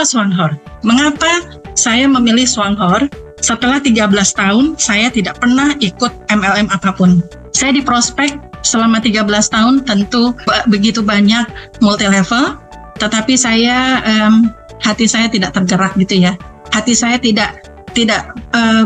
Swanghor? Mengapa saya memilih Swanghor? Setelah 13 tahun, saya tidak pernah ikut MLM apapun. Saya di prospek selama 13 tahun, tentu begitu banyak multi level, tetapi hati saya tidak tergerak gitu ya. Hati saya tidak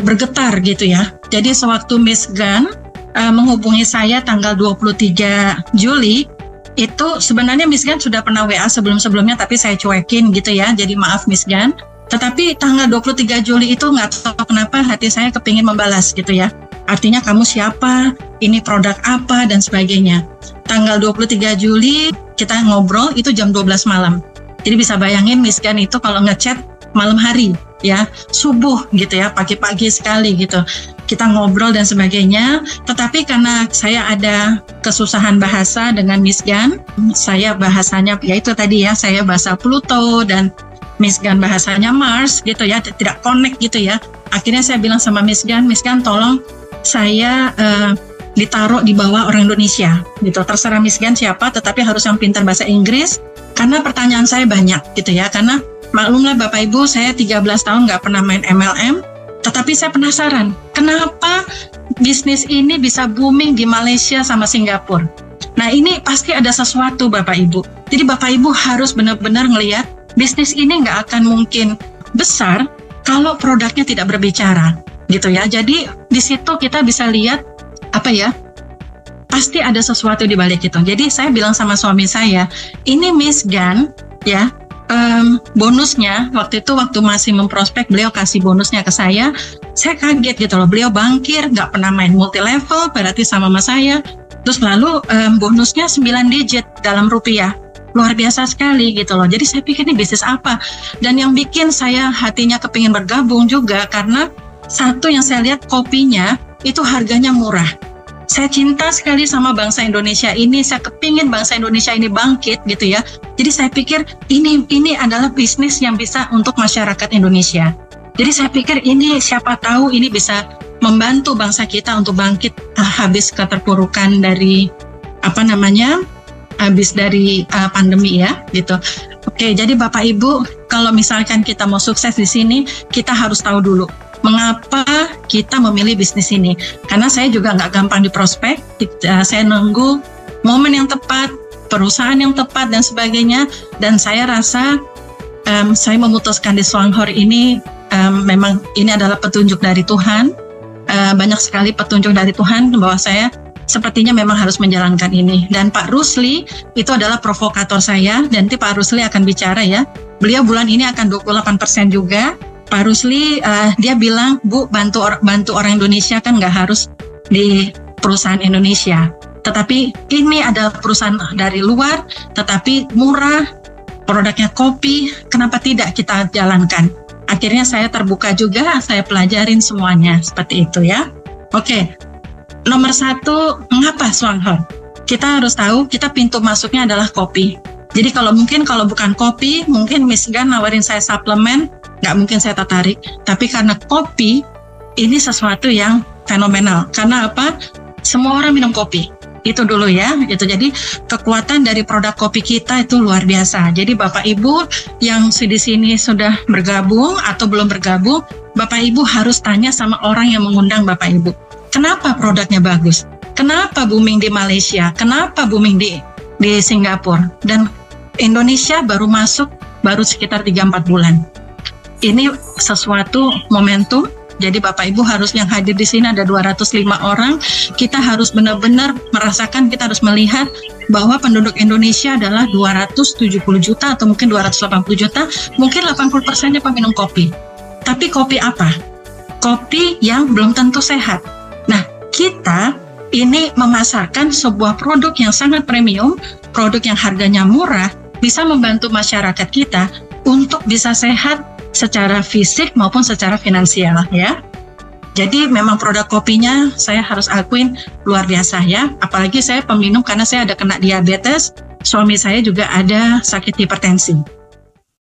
bergetar gitu ya. Jadi sewaktu Miss Gan menghubungi saya tanggal 23 Juli, itu sebenarnya Miss Gan sudah pernah WA sebelum-sebelumnya, tapi saya cuekin gitu ya. Jadi maaf Miss Gan. Tetapi tanggal 23 Juli itu nggak tahu kenapa hati saya kepingin membalas gitu ya. Artinya kamu siapa, ini produk apa, dan sebagainya. Tanggal 23 Juli kita ngobrol itu jam 12 malam. Jadi bisa bayangin Miss Gan itu kalau ngechat malam hari ya, subuh gitu ya, pagi-pagi sekali gitu. Kita ngobrol dan sebagainya. Tetapi karena saya ada kesusahan bahasa dengan Miss Gan, saya bahasanya ya itu tadi ya, saya bahasa Pluto dan Miss Gan bahasanya Mars gitu ya, tidak connect gitu ya. Akhirnya saya bilang sama Miss Gan tolong saya ditaruh di bawah orang Indonesia gitu. Terserah Miss Gan siapa, tetapi harus yang pintar bahasa Inggris, karena pertanyaan saya banyak gitu ya. Karena maklumlah Bapak Ibu, saya 13 tahun nggak pernah main MLM, tetapi saya penasaran kenapa bisnis ini bisa booming di Malaysia sama Singapura. Nah ini pasti ada sesuatu Bapak Ibu. Jadi Bapak Ibu harus benar-benar ngelihat bisnis ini nggak akan mungkin besar kalau produknya tidak berbicara, gitu ya. Jadi di situ kita bisa lihat pasti ada sesuatu di balik itu. Jadi saya bilang sama suami saya, ini Miss Gan, ya, bonusnya waktu masih memprospek, beliau kasih bonusnya ke saya kaget gitu loh. Beliau bankir, nggak pernah main multi level, berarti sama saya. Terus lalu bonusnya 9 digit dalam rupiah. Luar biasa sekali gitu loh. Jadi saya pikir ini bisnis apa? Dan yang bikin saya hatinya kepingin bergabung juga karena satu yang saya lihat kopinya itu harganya murah. Saya cinta sekali sama bangsa Indonesia ini. Saya kepingin bangsa Indonesia ini bangkit gitu ya. Jadi saya pikir ini adalah bisnis yang bisa untuk masyarakat Indonesia. Jadi saya pikir ini siapa tahu ini bisa membantu bangsa kita untuk bangkit habis keterpurukan dari habis dari pandemi ya gitu. Oke, jadi Bapak Ibu, kalau misalkan kita mau sukses di sini, kita harus tahu dulu mengapa kita memilih bisnis ini. Karena saya juga nggak gampang di prospek, saya nunggu momen yang tepat, perusahaan yang tepat dan sebagainya. Dan saya rasa saya memutuskan di Swanghor ini memang ini adalah petunjuk dari Tuhan. Banyak sekali petunjuk dari Tuhan bahwa saya sepertinya memang harus menjalankan ini. Dan Pak Rusli itu adalah provokator saya, dan nanti Pak Rusli akan bicara ya. Beliau bulan ini akan 28% juga. Pak Rusli dia bilang, Bu, bantu orang Indonesia kan nggak harus di perusahaan Indonesia. Tetapi ini adalah perusahaan dari luar, tetapi murah, produknya kopi, kenapa tidak kita jalankan? Akhirnya saya terbuka juga, saya pelajarin semuanya, seperti itu ya. Oke. Nomor 1, mengapa Swanghor? Kita harus tahu, kita pintu masuknya adalah kopi. Jadi kalau bukan kopi, mungkin Miss Gan nawarin saya suplemen, nggak mungkin saya tertarik. Tapi karena kopi, ini sesuatu yang fenomenal. Karena apa? Semua orang minum kopi. Itu dulu ya. Gitu. Jadi kekuatan dari produk kopi kita itu luar biasa. Jadi Bapak Ibu yang di sini sudah bergabung atau belum bergabung, Bapak Ibu harus tanya sama orang yang mengundang Bapak Ibu. Kenapa produknya bagus? Kenapa booming di Malaysia? Kenapa booming di Singapura? Dan Indonesia baru sekitar 3-4 bulan. Ini sesuatu momentum. Jadi Bapak Ibu harus yang hadir di sini ada 205 orang. Kita harus benar-benar merasakan, kita harus melihat bahwa penduduk Indonesia adalah 270 juta atau mungkin 280 juta. Mungkin 80%-nya peminum kopi. Tapi kopi apa? Kopi yang belum tentu sehat. Nah, kita ini memasarkan sebuah produk yang sangat premium, produk yang harganya murah, bisa membantu masyarakat kita untuk bisa sehat secara fisik maupun secara finansial ya. Jadi memang produk kopinya saya harus akuin luar biasa ya. Apalagi saya peminum karena saya ada kena diabetes, suami saya juga ada sakit hipertensi.